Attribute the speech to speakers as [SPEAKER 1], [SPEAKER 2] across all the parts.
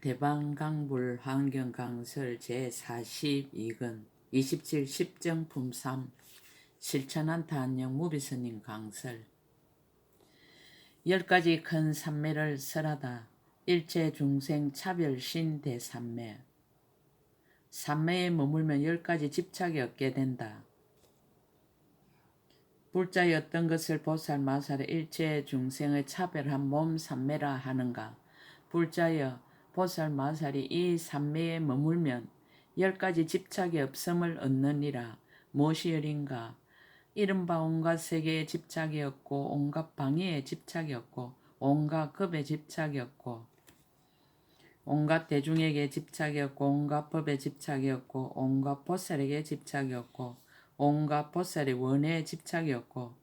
[SPEAKER 1] 대방강불 환경강설 제42권 27 10정품 3 실천한타 안녕 무비스님 강설 10가지 큰 산매를 설하다. 일체 중생 차별신 대산매. 산매에 머물면 10가지 집착이 없게 된다. 불자의 어떤 것을 보살마살의 일체 중생의 차별한 몸 산매라 하는가. 불자여 보살마살이 이 산매에 머물면 10가지 집착이 없음을 얻느니라. 무엇이 열인가. 이른바 온갖 세계에 집착이 없고 온갖 방위에 집착이 없고 온갖 급에 집착이 없고 온갖 대중에게 집착이 없고 온갖 법에 집착이 없고 온갖 보살에게 집착이 없고 온갖 보살의 원해에 집착이 없고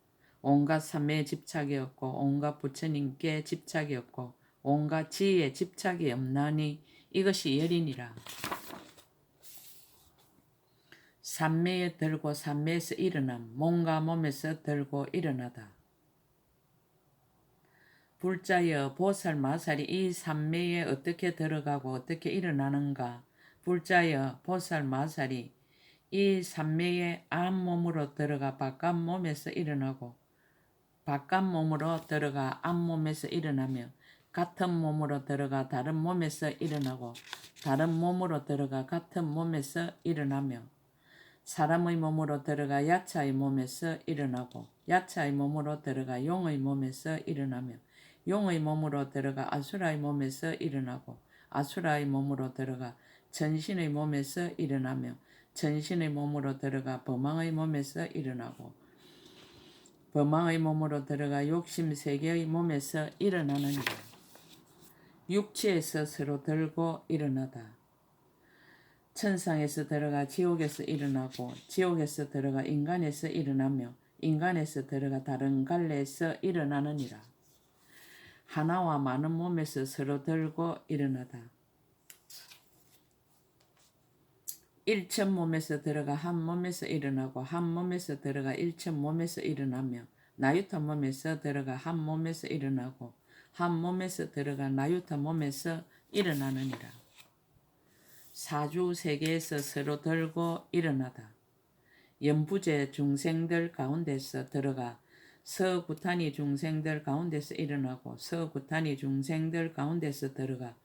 [SPEAKER 1] 온갖 삼매에 집착이 없고 온갖 부처님께 집착이 없고 온갖 지혜에 집착이 없나니 이것이 열이니라. 산매에 들고 산매에서 일어남, 몸과 몸에서 들고 일어나다. 불자여 보살마살이 이 산매에 어떻게 들어가고 어떻게 일어나는가. 불자여 보살마살이 이 산매에 앞몸으로 들어가 바깥 몸에서 일어나고 바깥 몸으로 들어가 앞몸에서 일어나며 같은 몸으로 들어가 다른 몸에서 일어나고 다른 몸으로 들어가 같은 몸에서 일어나며 사람의 몸으로 들어가 야차의 몸에서 일어나고 야차의 몸으로 들어가 용의 몸에서 일어나며 용의 몸으로 들어가 아수라의 몸에서 일어나고 아수라의 몸으로 들어가 전신의 몸에서 일어나며 전신의 몸으로 들어가 범왕의 몸에서 일어나고 범왕의 몸으로 들어가 욕심세계의 몸에서 일어나느니라. 육체에서 서로 들고 일어나다. 천상에서 들어가 지옥에서 일어나고 지옥에서 들어가 인간에서 일어나며 인간에서 들어가 다른 갈래에서 일어나느니라. 하나와 많은 몸에서 서로 들고 일어나다. 일천 몸에서 들어가 한 몸에서 일어나고 한 몸에서 들어가 일천 몸에서 일어나며 나유타 몸에서 들어가 한 몸에서 일어나고 한 몸에서 들어가 나유타 몸에서 일어나느니라. 사주 세계에서 서로 들고 일어나다. 연부제 중생들 가운데서 들어가 서구탄이 중생들 가운데서 일어나고 서구탄이 중생들 가운데서 들어가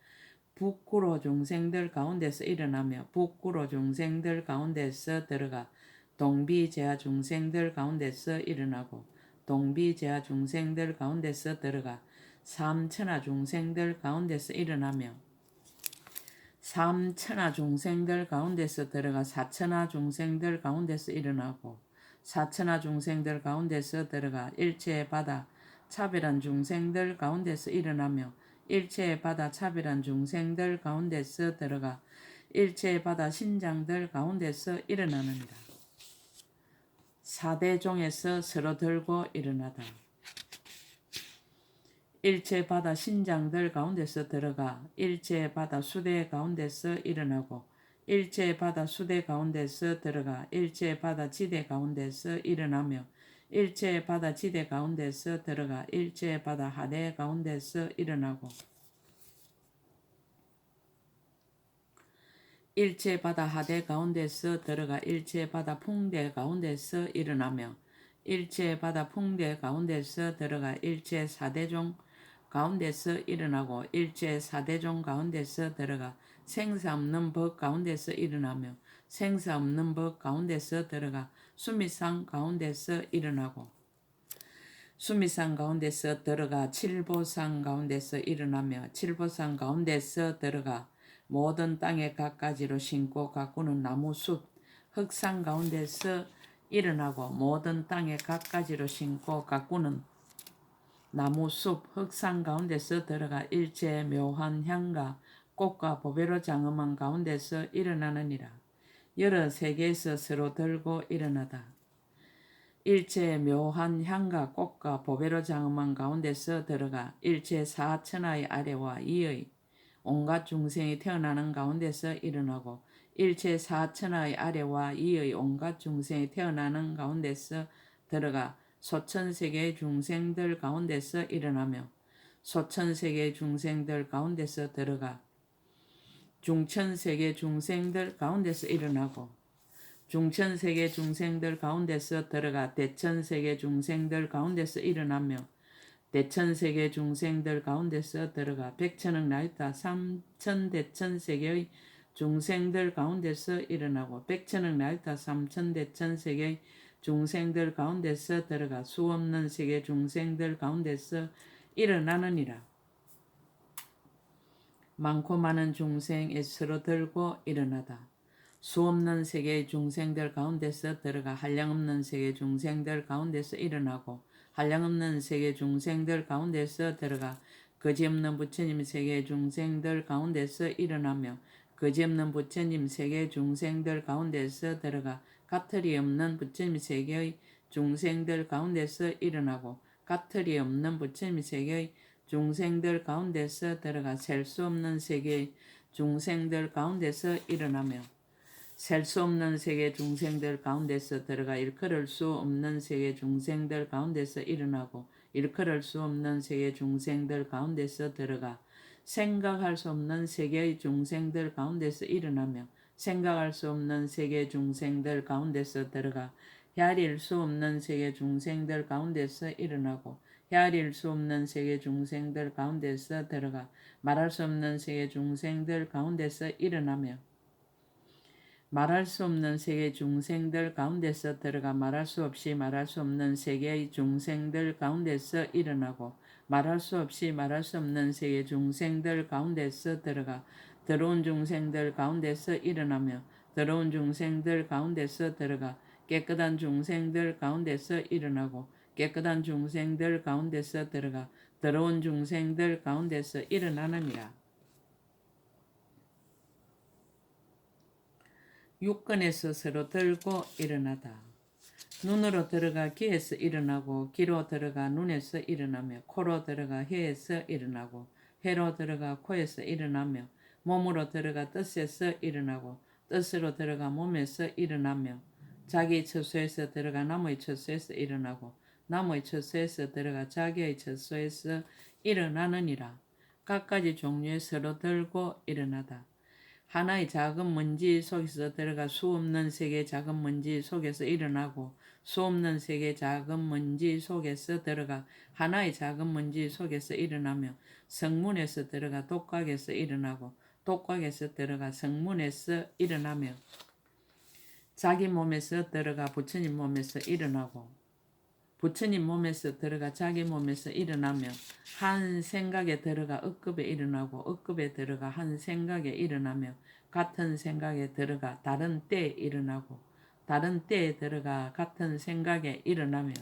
[SPEAKER 1] 북구로 중생들 가운데서 일어나며 북구로 중생들 가운데서 들어가 동비제하 중생들 가운데서 일어나고 동비제하 중생들 가운데서 들어가 삼천하 중생들 가운데서 일어나며 삼천하 중생들 가운데서 들어가 사천하 중생들 가운데서 일어나고 사천하 중생들 가운데서 들어가 일체의 바다 차별한 중생들 가운데서 일어나며 일체의 바다 차별한 중생들 가운데서 들어가 일체의 바다 신장들 가운데서 일어나느니라. 사대종에서 서로 들고 일어나다. 일체 바다 신장들 가운데서 들어가 일체 바다 수대 가운데서 일어나고 일체 바다 수대 가운데서 들어가 일체 바다 지대 가운데서 일어나며 일체 바다 지대 가운데서 들어가 일체 바다 하대 가운데서 일어나고 일체 바다 하대 가운데서 들어가 일체 바다 풍대 가운데서 일어나며 일체 바다 풍대 가운데서 들어가 일체 사대종 가운데서 일어나고 일체 사대종 가운데서 들어가 생사 없는 법 가운데서 일어나며 생사 없는 법 가운데서 들어가 수미상 가운데서 일어나고 수미상 가운데서 들어가 칠보상 가운데서 일어나며 칠보상 가운데서 들어가 모든 땅에 갖가지로 심고 가꾸는 나무숲 흑상 가운데서 일어나고 모든 땅에 갖가지로 심고 가꾸는 나무숲 흑상 가운데서 들어가 일체 묘한 향과 꽃과 보배로 장엄한 가운데서 일어나느니라. 여러 세계에서 서로 들고 일어나다. 일체 묘한 향과 꽃과 보배로 장엄한 가운데서 들어가 일체 사천하의 아래와 이의 온갖 중생이 태어나는 가운데서 일어나고 일체 사천하의 아래와 이의 온갖 중생이 태어나는 가운데서 들어가 소천세계의 중생들 가운데서 일어나며 소천세계의 중생들 가운데서 들어가 중천세계 중생들 가운데서 일어나고 중천세계 중생들 가운데서 들어가 대천세계 중생들 가운데서 일어나며 대천세계 중생들 가운데서 들어가 백천억 나이다 삼천대천세계의 중생들 가운데서 일어나고 백천억 나이다 삼천대천세계의 중생들 가운데서 들어가 수없는 세계 중생들 가운데서 일어나느니라. 많고 많은 중생의 서로 들고 일어나다. 수없는 세계의 중생들 가운데서 들어가 한량없는 세계 중생들 가운데서 일어나고 한량없는 세계 중생들 가운데서 들어가 거지없는 부처님 세계 중생들 가운데서 일어나며 거지없는 부처님 세계 중생들 가운데서 들어가 까틀이 없는 부처님 세계의 중생들 가운데서 일어나고 까틀이 없는 부처님 세계의 중생들 가운데서 들어가 셀 수 없는 세계의 중생들 가운데서 일어나며 셀 수 없는 세계 중생들 가운데서 들어가 일컬을 수 없는 세계 중생들 가운데서 일어나고 일컬을 수 없는 세계 중생들 가운데서 들어가 생각할 수 없는 세계의 중생들 가운데서 일어나며 생각할 수 없는 세계 중생들 가운데서 들어가 헤아릴 수 없는 세계 중생들 가운데서 일어나고 헤아릴 수 없는 세계 중생들 가운데서 들어가 말할 수 없는 세계 중생들 가운데서 일어나며 말할 수 없는 세계 중생들 가운데서 들어가 말할 수 없이 말할 수 없는 세계의 중생들 가운데서 일어나고 말할 수 없이 말할 수 없는 세계 중생들 가운데서 들어가 더러운 중생들 가운데서 일어나며 더러운 중생들 가운데서 들어가 깨끗한 중생들 가운데서 일어나고 깨끗한 중생들 가운데서 들어가 더러운 중생들 가운데서 일어나느니라. 육근에서 서로 들고 일어나다. 눈으로 들어가 귀에서 일어나고 귀로 들어가 눈에서 일어나며 코로 들어가 혀에서 일어나고 혀로 들어가 코에서 일어나며 몸으로 들어가 뜻에서 일어나고 뜻으로 들어가 몸에서 일어나며 자기 처소에서 들어가 남의 처소에서 일어나고 남의 처소에서 들어가 자기의 처소에서 일어나느니라. 각가지 종류의 서로 들고 일어나다. 하나의 작은 먼지 속에서 들어가 수없는 세계 작은 먼지 속에서 일어나고 수없는 세계 작은 먼지 속에서 들어가 하나의 작은 먼지 속에서 일어나며 성문에서 들어가 독각에서 일어나고 독각에서 들어가 성문에서 일어나며 자기 몸에서 들어가 부처님 몸에서 일어나고 부처님 몸에서 들어가 자기 몸에서 일어나며 한 생각에 들어가 억급에 일어나고 억급에 들어가 한 생각에 일어나며 같은 생각에 들어가 다른 때에 일어나고 다른 때에 들어가 같은 생각에 일어나며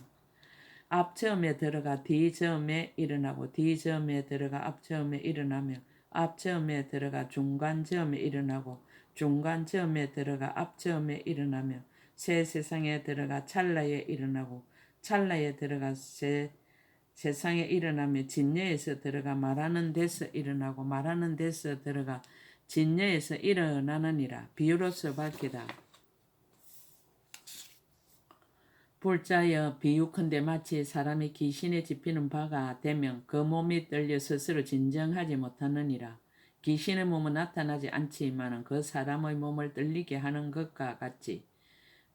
[SPEAKER 1] 앞처음에 들어가 뒤처음에 일어나고 뒤처음에 들어가 앞처음에 일어나며 앞처음에 들어가 중간처음에 일어나고 중간처음에 들어가 앞처음에 일어나며 새 세상에 들어가 찰나에 일어나고 찰나에 들어가 세상에 일어나며 진여에서 들어가 말하는 데서 일어나고 말하는 데서 들어가 진여에서 일어나느니라. 비유로서 밝히다. 불자여 비유컨대 마치 사람이 귀신에 집히는 바가 되면 그 몸이 떨려 스스로 진정하지 못하느니라. 귀신의 몸은 나타나지 않지만 그 사람의 몸을 떨리게 하는 것과 같이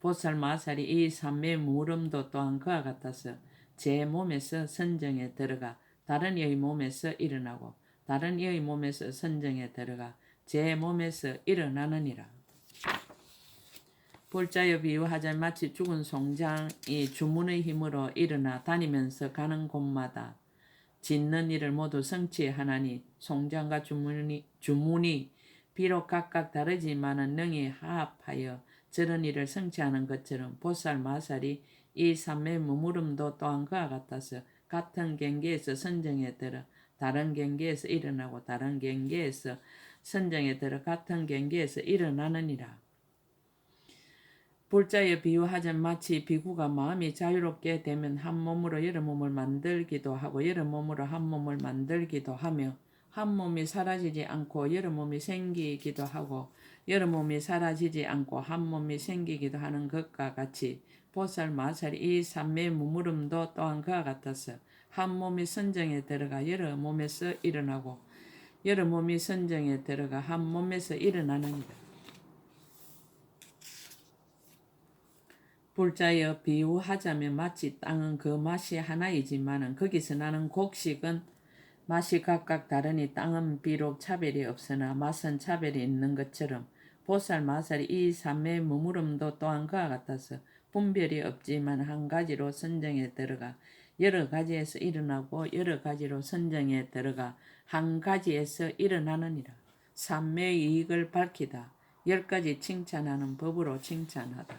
[SPEAKER 1] 보살 마살이 이 삼매의 물음도 또한 그와 같아서 제 몸에서 선정에 들어가 다른 이의 몸에서 일어나고 다른 이의 몸에서 선정에 들어가 제 몸에서 일어나느니라. 불자여 비유하자 마치 죽은 송장이 주문의 힘으로 일어나 다니면서 가는 곳마다 짓는 일을 모두 성취하나니 송장과 주문이 비록 각각 다르지만 능히 화합하여 저런 일을 성취하는 것처럼 보살 마살이 이 삼매 무물음도 또한 그와 같아서 같은 경계에서 선정에 들어 다른 경계에서 일어나고 다른 경계에서 선정에 들어 같은 경계에서 일어나느니라. 불자여 비유하자 마치 비구가 마음이 자유롭게 되면 한 몸으로 여러 몸을 만들기도 하고 여러 몸으로 한 몸을 만들기도 하며 한 몸이 사라지지 않고 여러 몸이 생기기도 하고 여러 몸이 사라지지 않고 한 몸이 생기기도 하는 것과 같이 보살 마살이 이 삼매 무물음도 또한 그와 같아서 한 몸이 선정에 들어가 여러 몸에서 일어나고 여러 몸이 선정에 들어가 한 몸에서 일어나느니라. 불자여 비유하자면 마치 땅은 그 맛이 하나이지만은 거기서 나는 곡식은 맛이 각각 다르니 땅은 비록 차별이 없으나 맛은 차별이 있는 것처럼 보살 마살이 이 삼매의 머무름도 또한 그와 같아서 분별이 없지만 한 가지로 선정에 들어가 여러 가지에서 일어나고 여러 가지로 선정에 들어가 한 가지에서 일어나느니라. 삼매의 이익을 밝히다. 10가지 칭찬하는 법으로 칭찬하다.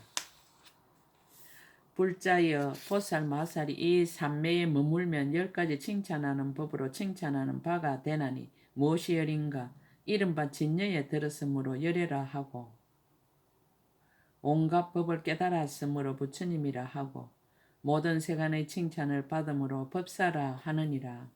[SPEAKER 1] 불자여 보살 마살이 이 삼매에 머물면 10가지 칭찬하는 법으로 칭찬하는 바가 되나니 무엇이 열인가? 이른바 진여에 들었으므로 열애라 하고 온갖 법을 깨달았으므로 부처님이라 하고 모든 세간의 칭찬을 받음으로 법사라 하느니라.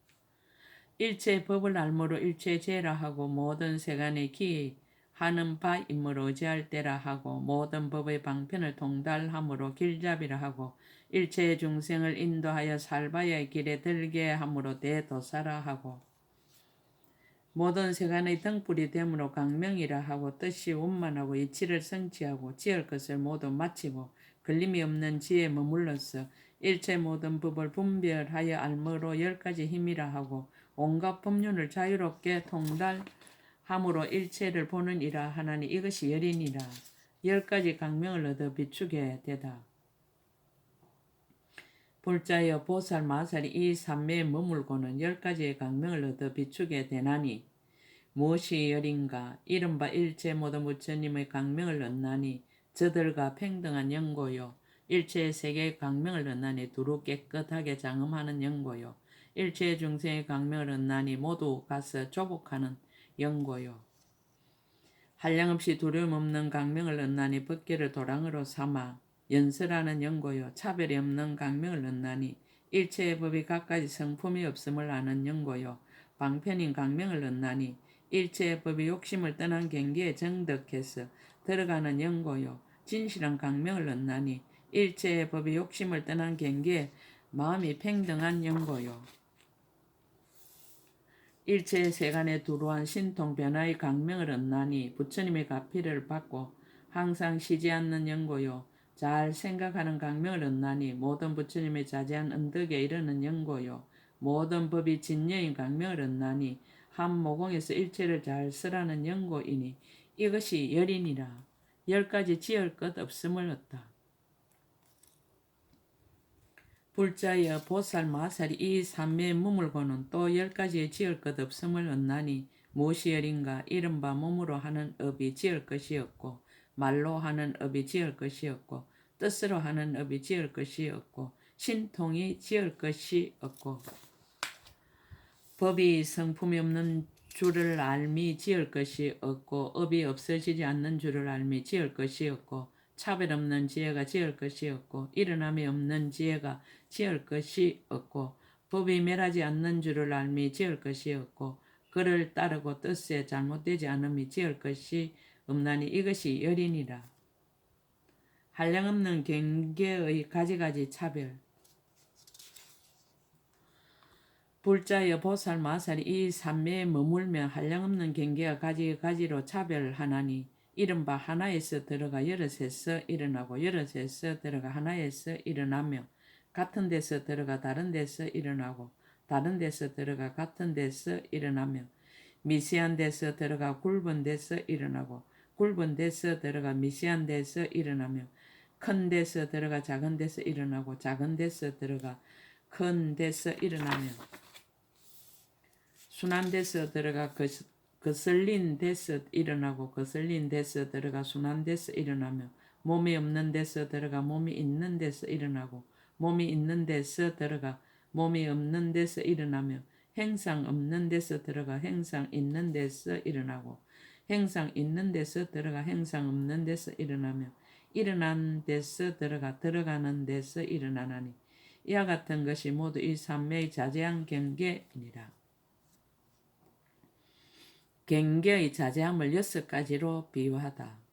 [SPEAKER 1] 일체 법을 알므로 일체 죄라 하고 모든 세간의 기하는 바임으로 의지할 때라 하고 모든 법의 방편을 통달함으로 길잡이라 하고 일체 중생을 인도하여 살바의 길에 들게 함으로 대도사라 하고 모든 세간의 등불이 됨으로 강명이라 하고 뜻이 원만하고 이치를 성취하고 지을 것을 모두 마치고 걸림이 없는 지에 머물러서 일체 모든 법을 분별하여 알므로 10가지 힘이라 하고 온갖 법륜을 자유롭게 통달함으로 일체를 보는 이라 하나니 이것이 열이니라. 10가지 강명을 얻어 비추게 되다. 불자여 보살 마살이 이 삼매에 머물고는 10가지의 강명을 얻어 비추게 되나니 무엇이 열인가? 이른바 일체 모든 부처님의 강명을 얻나니 저들과 평등한 영고요. 일체 세계의 강명을 얻나니 두루 깨끗하게 장엄하는 영고요. 일체 중생의 강명을 얻나니 모두 가서 조복하는 영고요. 한량없이 두려움 없는 강명을 얻나니 법계를 도랑으로 삼아 연설하는 영고요. 차별이 없는 강명을 얻나니 일체의 법이 갖가지 성품이 없음을 아는 영고요. 방편인 강명을 얻나니 일체의 법이 욕심을 떠난 경계에 정덕해서 들어가는 영고요. 진실한 강명을 얻나니 일체의 법이 욕심을 떠난 경계에 마음이 평등한 영고요. 일체 세간에 두루한 신통 변화의 강명을 얻나니 부처님의 가피를 받고 항상 쉬지 않는 영고요. 잘 생각하는 강명을 얻나니 모든 부처님의 자제한 은덕에 이르는 영고요. 모든 법이 진여인 강명을 얻나니 한 모공에서 일체를 잘 쓰라는 영고이니 이것이 열이니라. 10가지 지을 것 없음을 얻다. 불자여 보살 마살이 이 삼매에 머물고는 또 10가지의 지을 것 없음을 얻나니 무엇이 열인가? 이른바 몸으로 하는 업이 지을 것이 없고 말로 하는 업이 지을 것이 없고 뜻으로 하는 업이 지을 것이 없고 신통이 지을 것이 없고 법이 성품이 없는 줄을 알미 지을 것이 없고 업이 없어지지 않는 줄을 알미 지을 것이 없고 차별 없는 지혜가 지을 것이 없고 일어남이 없는 지혜가 지을 것이 없고 법이 멸하지 않는 줄을 알미 지을 것이 없고 그를 따르고 뜻에 잘못되지 않음이 지을 것이 없나니 이것이 열이니라. 한량없는 경계의 가지가지 차별. 불자여 보살 마살이 이 삼매에 머물며 한량없는 경계가 가지가지로 차별하나니 이른바 하나에서 들어가 여럿에서 일어나고 여럿에서 들어가 하나에서 일어나며 같은 데서 들어가 다른 데서 일어나고 다른 데서 들어가 같은 데서 일어나며 미세한 데서 들어가 굵은 데서 일어나고 굵은 데서 들어가 미세한 데서 일어나며 큰 데서 들어가 작은 데서 일어나고 작은 데서 들어가 큰 데서 일어나며 순한 데서 들어가 거슬린 데서 일어나고 거슬린 데서 들어가 순한 데서 일어나며 몸이 없는 데서 들어가 몸이 있는 데서 일어나고 몸이 있는 데서 들어가 몸이 없는 데서 일어나며 행상 없는 데서 들어가 행상 있는 데서 일어나고 행상 있는 데서 들어가 행상 없는 데서 일어나며 일어난 데서 들어가 들어가는 데서 일어나나니 이와 같은 것이 모두 이 삼매의 자제한 경계이니라. 경계의 자제함을 6가지로 비유하다.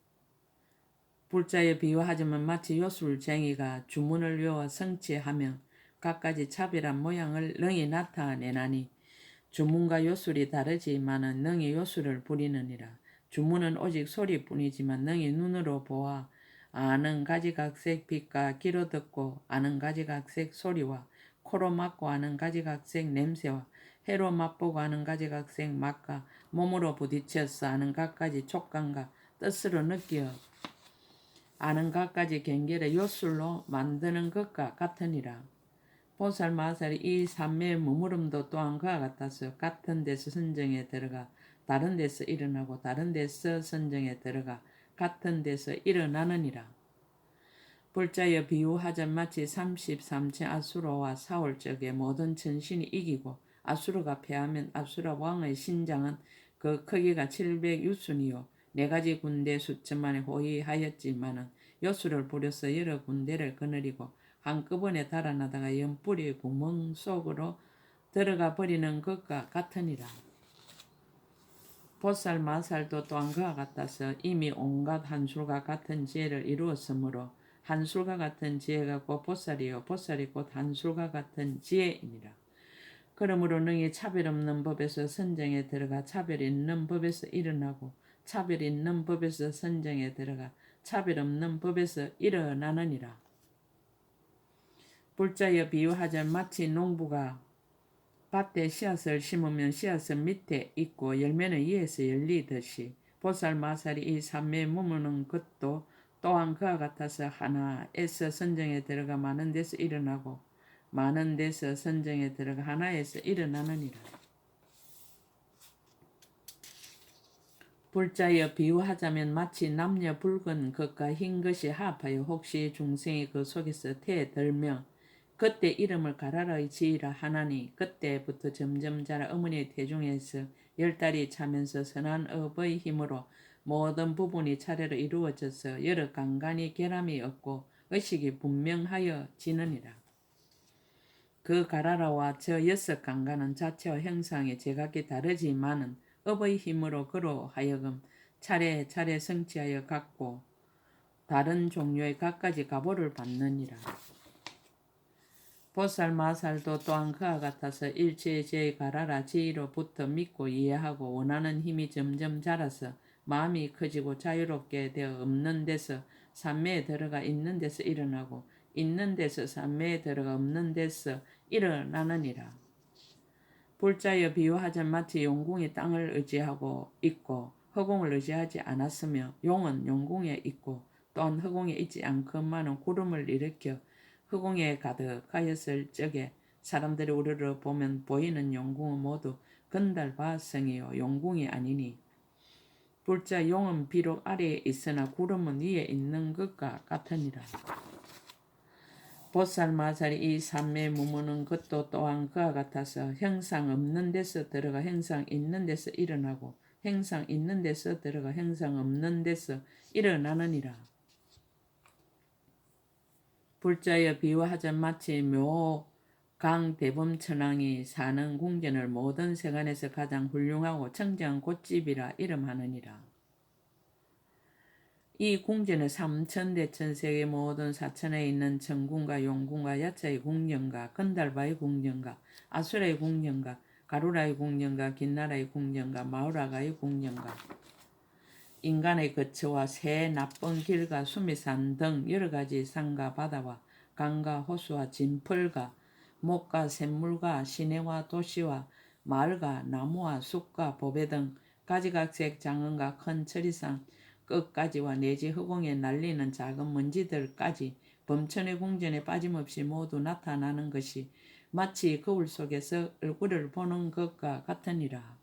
[SPEAKER 1] 불자에 비유하자면 마치 요술쟁이가 주문을 외워 성취하며 갖가지 차별한 모양을 능히 나타내나니 주문과 요술이 다르지만은 능히 요술을 부리느니라. 주문은 오직 소리뿐이지만 능히 눈으로 보아 아는 가지각색 빛과 귀로 듣고 아는 가지각색 소리와 코로 맡고 아는 가지각색 냄새와 해로 맛보고 아는 가지각색 맛과 몸으로 부딪혀서 아는 갖가지 촉감과 뜻으로 느끼어 아는 갖가지 경계를 요술로 만드는 것과 같으니라. 보살 마살이 이 삼매의 머무름도 또한 그와 같아서 같은 데서 선정에 들어가 다른 데서 일어나고 다른 데서 선정에 들어가 같은 데서 일어나느니라. 불자여 비유하자 마치 33체 아수라와 싸울 적에 모든 천신이 이기고 아수라가 패하면 아수라 왕의 신장은 그 크기가 700유순이요 4가지 군대 수천만에 호위하였지만은 요술을 부려서 여러 군대를 거느리고 한꺼번에 달아나다가 연뿌리 구멍 속으로 들어가 버리는 것과 같으니라. 보살 마살도 또한 그와 같아서 이미 온갖 한술과 같은 지혜를 이루었으므로 한술과 같은 지혜가 곧 보살이요 보살이 곧 한술과 같은 지혜이니라. 그러므로 능히 차별 없는 법에서 선정에 들어가 차별 있는 법에서 일어나고 차별 있는 법에서 선정에 들어가 차별 없는 법에서 일어나느니라. 불자여 비유하자 마치 농부가 밭에 씨앗을 심으면 씨앗은 밑에 있고 열매는 위에서 열리듯이 보살 마살이 이 삼매에 머무는 것도 또한 그와 같아서 하나에서 선정에 들어가 많은 데서 일어나고 많은 데서 선정에 들어가 하나에서 일어나느니라. 불자여 비유하자면 마치 남녀 붉은 것과 흰 것이 합하여 혹시 중생이 그 속에서 태들며 그때 이름을 가라라의 지이라 하나니 그때부터 점점 자라 어머니의 태중에서 10달이 차면서 선한 업의 힘으로 모든 부분이 차례로 이루어져서 여러 간간히 결함이 없고 의식이 분명하여 지느니라. 그 가라라와 저 6간간은 자체와 형상이 제각기 다르지만은 업의 힘으로 그로 하여금 차례차례 성취하여 갖고 다른 종류의 갖가지 가보를 받느니라. 보살 마살도 또한 그와 같아서 일체의 제의 가라라 지위로부터 믿고 이해하고 원하는 힘이 점점 자라서 마음이 커지고 자유롭게 되어 없는 데서 삼매에 들어가 있는 데서 일어나고 있는 데서 삼매에 들어가 없는 데서 일어나느니라. 불자여 비유하자 마치 용궁이 땅을 의지하고 있고 허공을 의지하지 않았으며 용은 용궁에 있고 또한 허공에 있지 않건만은 구름을 일으켜 허공에 가득하였을 적에 사람들이 우르르 보면 보이는 용궁은 모두 건달바성이요 용궁이 아니니 불자 용은 비록 아래에 있으나 구름은 위에 있는 것과 같으니라. 보살 마살이 이 삼매에 머무는 것도 또한 그와 같아서 형상 없는 데서 들어가 형상 있는 데서 일어나고 형상 있는 데서 들어가 형상 없는 데서 일어나느니라. 불자여 비유하자 마치 묘강 대범천왕이 사는 궁전을 모든 세간에서 가장 훌륭하고 청정한 곳집이라 이름하느니라. 이 궁전은 삼천대천 세계 모든 사천에 있는 천궁과 용궁과 야차의 궁전과 건달바의 궁전과 아수라의 궁전과 가루라의 궁전과 긴나라의 궁전과 마우라가의 궁전과 인간의 거처와 새 나쁜 길과 수미산 등 여러가지 산과 바다와 강과 호수와 진펄과 목과 샘물과 시내와 도시와 마을과 나무와 숲과 보배 등 가지각색 장원과 큰 처리산 끝까지와 내지 허공에 날리는 작은 먼지들까지 범천의 궁전에 빠짐없이 모두 나타나는 것이 마치 거울 속에서 얼굴을 보는 것과 같으니라.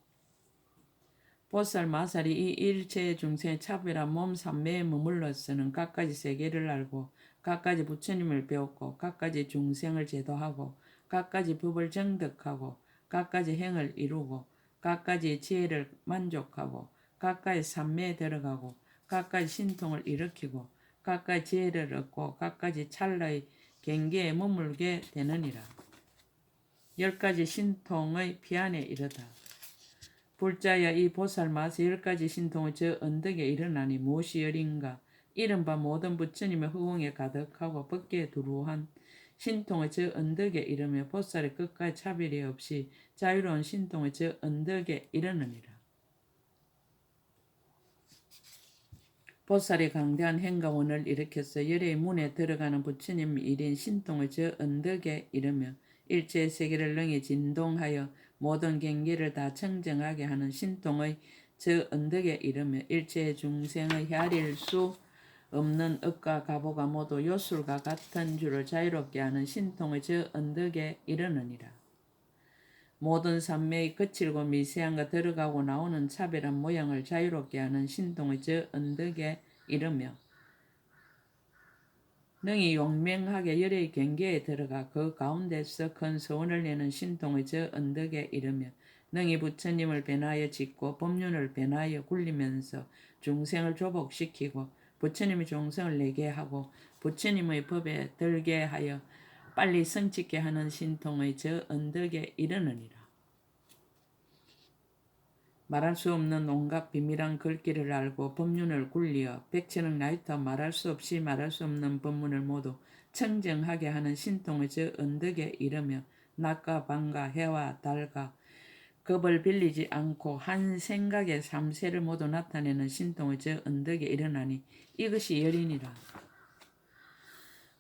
[SPEAKER 1] 보살 마살이 이 일체 중생의 차별한 몸 삼매에 머물러서는 갖가지 세계를 알고 갖가지 부처님을 배웠고 갖가지 중생을 제도하고 갖가지 법을 정득하고 갖가지 행을 이루고 갖가지 지혜를 만족하고 갖가지 삼매에 들어가고 갖가지 신통을 일으키고 갖가지 지혜를 얻고 갖가지 찰나의 경계에 머물게 되느니라. 10가지 신통의 피안에 이르다. 불자야 이 보살 마서 10가지 신통의 저 언덕에 일어나니 무엇이 열인가. 이른바 모든 부처님의 허공에 가득하고 법계에 두루한 신통의 저 언덕에 이르며 보살의 끝까지 차별이 없이 자유로운 신통의 저 언덕에 이르느니라. 보살이 강대한 행가원을 일으켜서 열의 문에 들어가는 부처님 일인 신통의 저 언덕에 이르며 일체 세계를 능히 진동하여 모든 경계를 다 청정하게 하는 신통의 저 언덕에 이르며 일체 중생의 헤아릴 수 없는 업과 가보가 모두 요술과 같은 줄을 자유롭게 하는 신통의 저 언덕에 이르느니라. 모든 산매의 거칠고 미세함과 들어가고 나오는 차별한 모양을 자유롭게 하는 신통의 저 언덕에 이르며 능히 용맹하게 열의 경계에 들어가 그 가운데서 큰 서원을 내는 신통의 저 언덕에 이르며 능히 부처님을 변하여 짓고 법륜을 변하여 굴리면서 중생을 조복시키고 부처님의 종성을 내게 하고 부처님의 법에 들게 하여 빨리 성취게 하는 신통의 저 언덕에 이르느니라. 말할 수 없는 온갖 비밀한 글귀를 알고 법륜을 굴리어 백천억 나이터 말할 수 없이 말할 수 없는 법문을 모두 청정하게 하는 신통의 저 언덕에 이르며 낮과 밤과 해와 달과 겁을 빌리지 않고 한 생각의 삼세를 모두 나타내는 신통의 저 언덕에 일어나니 이것이 열이니라.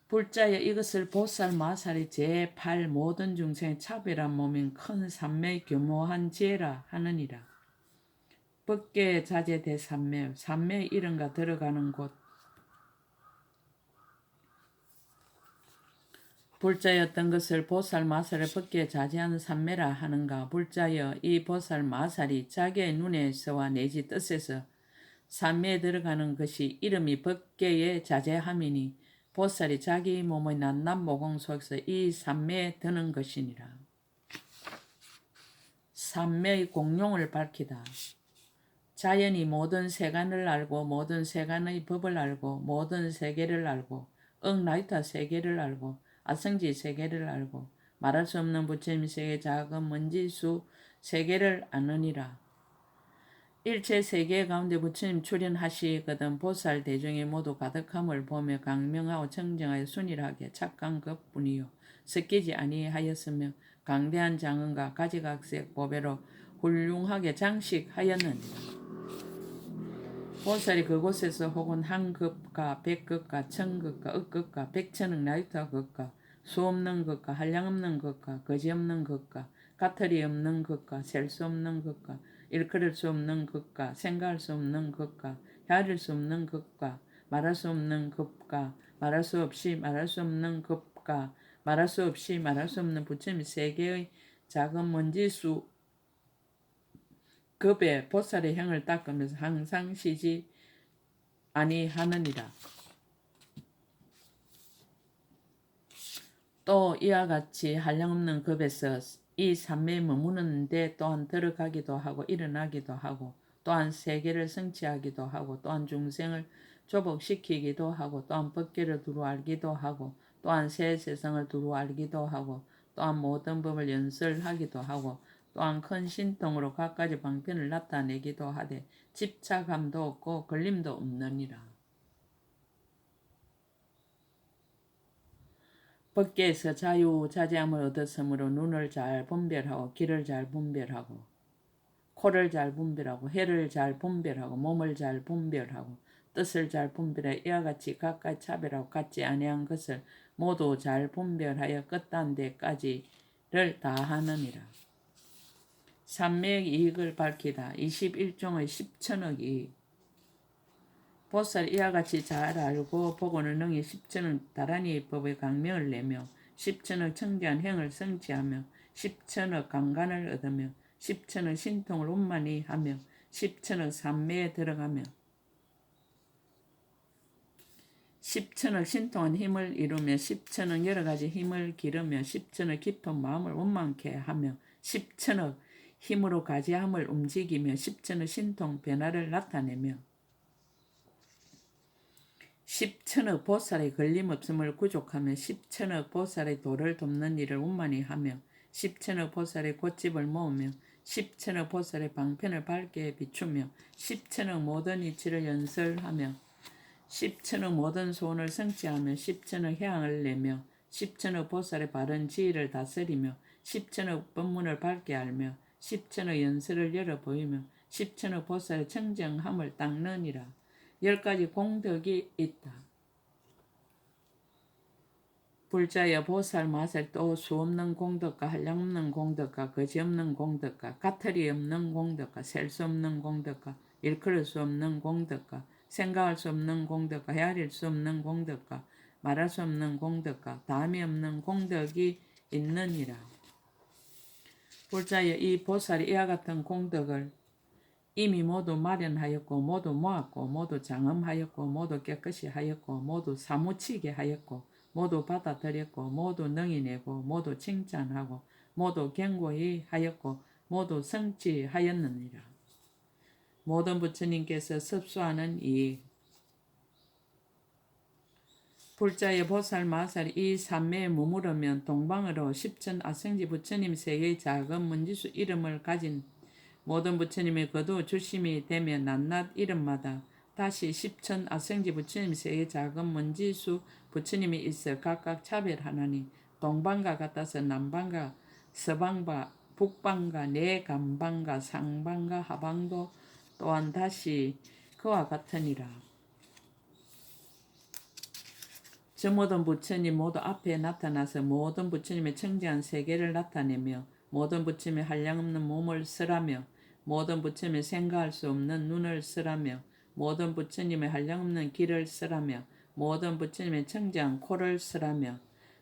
[SPEAKER 1] 불자여 이것을 보살 마살이 제8 모든 중생의 차별한 몸인 큰 삼매의 교모한 지혜라 하느니라. 법계 자제 대삼매, 삼매의 이름과 들어가는 곳. 불자였던 것을 보살 마살을 법계에 자제하는 삼매라 하는가. 불자여 이 보살 마살이 자기의 눈에서와 내지 뜻에서 삼매에 들어가는 것이 이름이 법계에 자제함이니 보살이 자기 몸의 낱낱 모공 속에서 이 삼매에 드는 것이니라. 삼매의 공용을 밝히다. 자연이 모든 세간을 알고 모든 세간의 법을 알고 모든 세계를 알고 억나이타 세계를 알고 아성지 세계를 알고 말할 수 없는 부처님 세계 작은 먼지수 세계를 아느니라. 일체 세계 가운데 부처님 출현하시거든 보살 대중이 모두 가득함을 보며 강명하고 청정하여 순일하게 착한 것뿐이요 섞이지 아니하였으며 강대한 장언과 가지각색 보배로 훌륭하게 장식하였느니라. 보살이 그곳에서 혹은 한급과 백급과 천급과 억급과 백천억 나이터 급과 수없는 급과 한량없는 급과 거지없는 급과 가털이 없는 급과 셀 수 없는 급과 일컬을 수 없는 급과 생각할 수 없는 급과 헤아릴 수 없는 급과 말할 수 없는 급과 말할 수 없이 말할 수 없는 급과 말할 수 없이 말할 수 없는 부처님 세계의 작은 먼지수 급에 보살의 형을 닦으면서 항상 쉬지 아니하느니라. 또 이와 같이 한량없는 급에서 이 삼매에 머무는데 또한 들어가기도 하고 일어나기도 하고 또한 세계를 성취하기도 하고 또한 중생을 조복시키기도 하고 또한 법계를 두루 알기도 하고 또한 새 세상을 두루 알기도 하고 또한 모든 법을 연설하기도 하고 또한 큰 신통으로 갖가지 방편을 나타내기도 하되 집착함도 없고 걸림도 없느니라. 법계에서 자유자재함을 얻었으므로 눈을 잘 분별하고 귀를 잘 분별하고 코를 잘 분별하고 혀를 잘 분별하고 몸을 잘 분별하고 뜻을 잘 분별하여 이와 같이 각각 차별하고 같지 아니한 것을 모두 잘 분별하여 끝단 데까지를 다하느니라. 삼매의 이익을 밝히다. 21종의 10천억 이익. 보살 이와 같이 잘 알고 보고는 능히 10천억 다란히 법의 강명을 내며 10천억 청지한 행을 성취하며 10천억 강간을 얻으며 10천억 신통을 운만히 하며 10천억 삼매에 들어가며 10천억 신통한 힘을 이루며 10천억 여러가지 힘을 기르며 10천억 깊은 마음을 원만케 하며 10천억 힘으로 가지함을 움직이며 10천억 신통 변화를 나타내며 10천억 보살의 걸림없음을 구족하며 10천억 보살의 도를 돕는 일을 원만히 하며 10천억 보살의 꽃집을 모으며 10천억 보살의 방편을 밝게 비추며 10천억 모든 이치를 연설하며 10천억 모든 소원을 성취하며 10천억 향을 내며 십천의 보살의 바른 지위를 다스리며 십천의 법문을 밝게 알며 십천의 연설을 열어 보이며 십천의 보살의 청정함을 닦느니라. 10가지 공덕이 있다. 불자여 보살 마살 또 수없는 공덕과 한량없는 공덕과 거지없는 공덕과 까탈이 없는 공덕과 셀 수 없는 공덕과 일컬을 수 없는 공덕과 생각할 수 없는 공덕과 헤아릴 수 없는 공덕과 말할 수 없는 공덕과 다음이 없는 공덕이 있느니라. 불자여 이 보살이 이와 같은 공덕을 이미 모두 마련하였고 모두 모았고 모두 장엄하였고 모두 깨끗이 하였고 모두 사무치게 하였고 모두 받아들였고 모두 능히 내고 모두 칭찬하고 모두 견고히 하였고 모두 성취하였느니라. 모든 부처님께서 습수하는 이 불자의 보살 마살이 이 삼매에 머무르면 동방으로 십천 아성지 부처님 세계의 작은 문지수 이름을 가진 모든 부처님의 거두 주심이 되면 낱낱 이름마다 다시 십천 아성지 부처님 세계의 작은 문지수 부처님이 있어 각각 차별하나니 동방과 같아서 남방과 서방과 북방과 내감방과 상방과 하방도 또한 다시 그와 같으니라. 저 모든 부처님 모두 앞에 나타나서 모든 부처님의 청정한 세계를 나타내며 모든 부처님의 한량없는 몸을 쓰라며 모든 부처님의 생각할 수 없는 눈을 쓰라며 모든 부처님의 한량없는 귀를 쓰라며 모든 부처님의 청정한 코를 쓰라며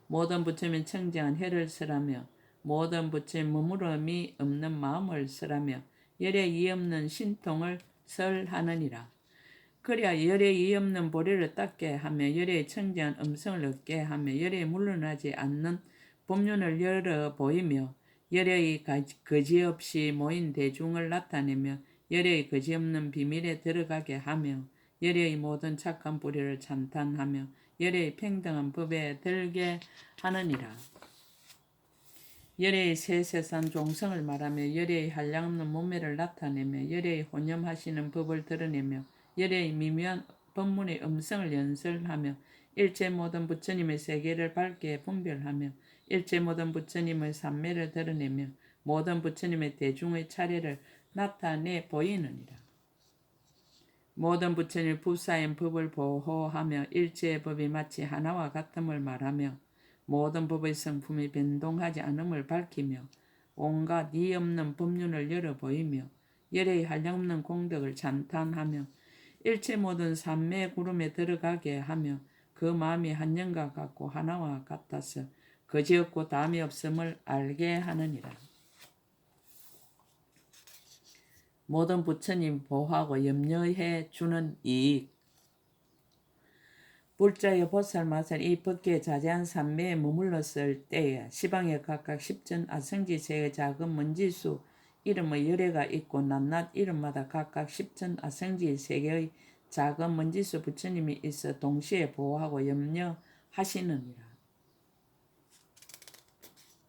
[SPEAKER 1] 모든 부처님의 청정한 혀를 쓰라며 모든 부처님의 머무름이 없는 마음을 쓰라며 열에 이 없는 신통을 설하느니라. 그래야 열에 이 없는 보리를 닦게 하며 열에 청정한 음성을 얻게 하며 열에 물러나지 않는 법륜을 열어 보이며 열의 거지없이 모인 대중을 나타내며 열의 거지없는 비밀에 들어가게 하며 열의 모든 착한 뿌리를 찬탄하며 열의 평등한 법에 들게 하느니라. 열의 세세산 종성을 말하며 열의 한량없는 몸매를 나타내며 열의 혼념하시는 법을 드러내며 열의 미묘한 법문의 음성을 연설하며 일체 모든 부처님의 세계를 밝게 분별하며 일체 모든 부처님의 삼매를 드러내며 모든 부처님의 대중의 차례를 나타내 보이느니라. 모든 부처님의 부사인 법을 보호하며 일체의 법이 마치 하나와 같음을 말하며 모든 법의 성품이 변동하지 않음을 밝히며 온갖 이 없는 법륜을 열어 보이며 열의 한량없는 공덕을 찬탄하며 일체 모든 삼매 구름에 들어가게 하며 그 마음이 한 영과 같고 하나와 같아서 거지없고 담이 없음을 알게 하느니라. 모든 부처님 보호하고 염려해 주는 이익. 불자여 보살 마살 이 법계의 자제한 삼매에 머물렀을 때에 시방에 각각 십전 아성지세의 작은 문지수 이름의 열애가 있고 낱낱 이름마다 각각 십천 아성지 세계의 작은 문지수 부처님이 있어 동시에 보호하고 염려하시느니라.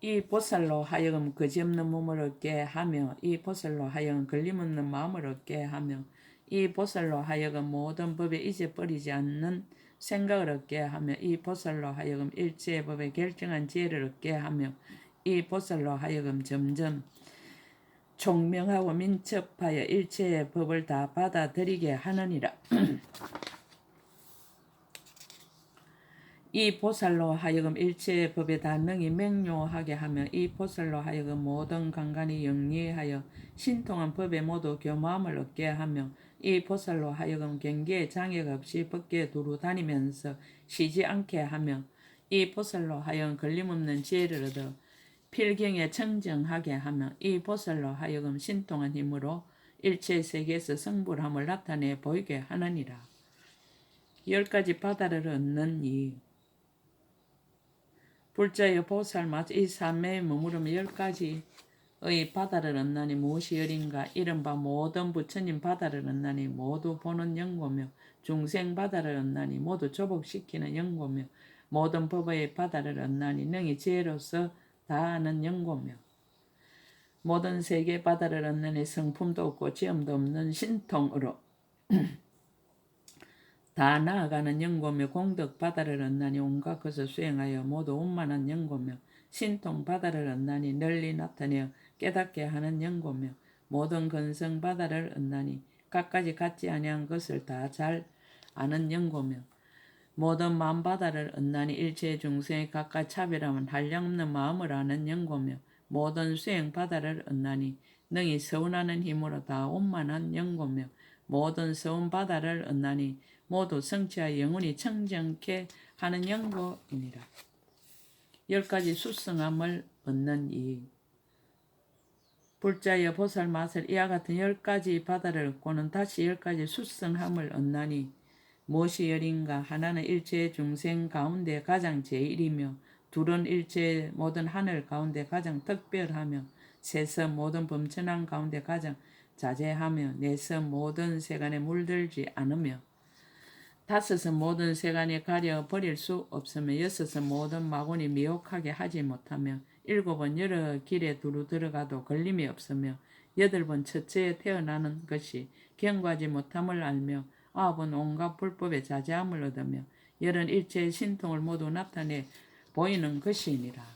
[SPEAKER 1] 이 보살로 하여금 거지없는 몸을 얻게 하며 이 보살로 하여금 걸림없는 마음을 얻게 하며 이 보살로 하여금 모든 법에 잊어버리지 않는 생각을 얻게 하며 이 보살로 하여금 일체의 법에 결정한 지혜를 얻게 하며 이 보살로 하여금 점점 총명하고 민첩하여 일체의 법을 다 받아들이게 하느니라. 이 보살로 하여금 일체의 법에 다 능히 맹료하게 하며 이 보살로 하여금 모든 강간이 영리하여 신통한 법에 모두 교마함을 얻게 하며 이 보살로 하여금 경계에 장애가 없이 법계에 두루 다니면서 쉬지 않게 하며 이 보살로 하여금 걸림없는 지혜를 얻어 필경에 청정하게 하며 이 보살로 하여금 신통한 힘으로 일체 세계에서 성불함을 나타내 보이게 하느니라. 10가지 바다를 얻는 이 불자여 보살 마저 이 삼매에 머무르며 10가지의 바다를 얻나니 무엇이 열인가. 이른바 모든 부처님 바다를 얻나니 모두 보는 연고며 중생 바다를 얻나니 모두 조복시키는 연고며 모든 법의 바다를 얻나니 능히 지혜로서 다하는 연고며 모든 세계 바다를 얻나니 성품도 없고 지음도 없는 신통으로 다 나아가는 영고며 공덕 바다를 얻나니 온갖 것을 수행하여 모두 원만한 영고며 신통 바다를 얻나니 널리 나타내어 깨닫게 하는 영고며 모든 근성 바다를 얻나니 갖가지 같지 아니한 것을 다 잘 아는 영고며 모든 마음바다를 얻나니 일체의 중생의 각각 차별함은 한량없는 마음을 아는 영고며 모든 수행 바다를 얻나니 능히 서운하는 힘으로 다 원만한 영고며 모든 서운 바다를 얻나니 모두 성취하여 영원히 청정케 하는 영고이니라. 10가지 수성함을 얻는 이 불자여 보살 마살 이와 같은 10가지 바다를 얻고는 다시 10가지 수성함을 얻나니 무엇이 열인가? 하나는 일체 중생 가운데 가장 제일이며 둘은 일체 모든 하늘 가운데 가장 특별하며 셋은 모든 범천한 가운데 가장 자제하며 넷은 모든 세간에 물들지 않으며 다섯은 모든 세간에 가려 버릴 수 없으며 여섯은 모든 마군이 미혹하게 하지 못하며 일곱은 여러 길에 두루 들어가도 걸림이 없으며 여덟은 처처에 태어나는 것이 경과하지 못함을 알며 아홉은 온갖 불법의 자제함을 얻으며 열은 일체의 신통을 모두 나타내 보이는 것이니라.